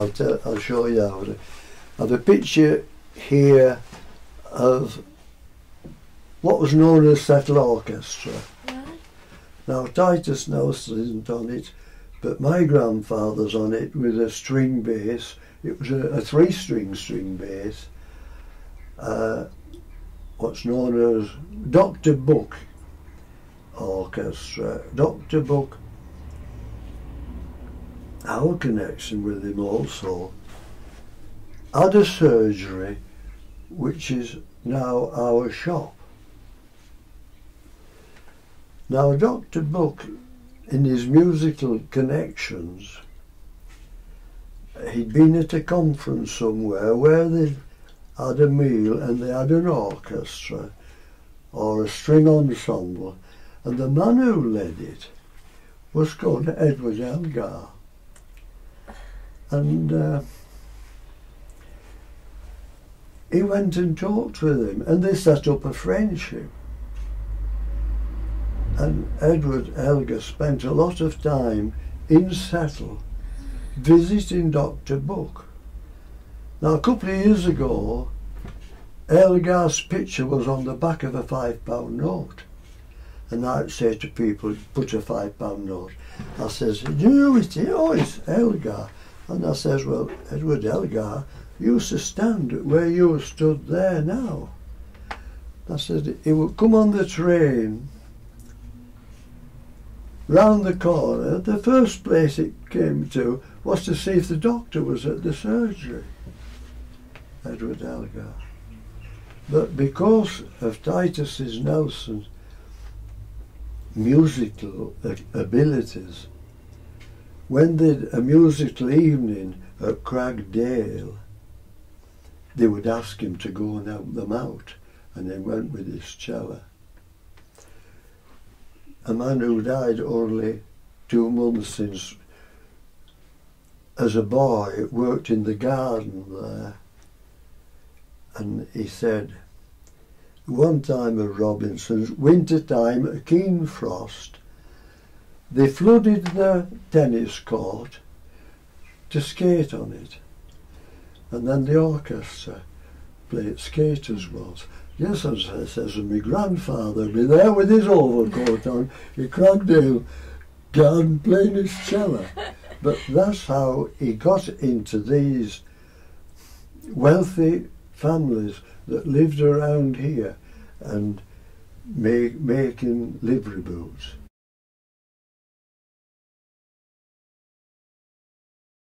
I'll show you how. I have a picture here of what was known as Settle Orchestra. Right. Now Titus Nelson isn't on it, but my grandfather's on it with a string bass. It was a three-string bass. What's known as Dr. Buck Orchestra. Dr. Buck, our connection with him also, had a surgery which is now our shop. Now Dr. Buck, in his musical connections, he'd been at a conference somewhere where they had a meal and they had an orchestra or a string ensemble, and the man who led it was called Edward Elgar. And he went and talked with him and they set up a friendship. And Edward Elgar spent a lot of time in Settle visiting Dr. Buck. Now a couple of years ago, Elgar's picture was on the back of a £5 note. And I'd say to people, put a £5 note. I says, do you know it is? Oh, it's Elgar. And I says, well, Edward Elgar used to stand where you stood there now. I said, he would come on the train round the corner. The first place it came to was to see if the doctor was at the surgery. Edward Elgar. But because of Titus Nelson's musical abilities, when they did a musical evening at Cragdale, they would ask him to go and help them out, and he went with his cello. A man who died only 2 months since, as a boy, worked in the garden there, and he said, one time at Robinson's, winter time, a keen frost, they flooded the tennis court to skate on it. And then the orchestra played Skaters Waltz. Yes, as I says, and my grandfather would be there with his overcoat on, in Cragdale garden playing his cello. But that's how he got into these wealthy families that lived around here and making livery boots.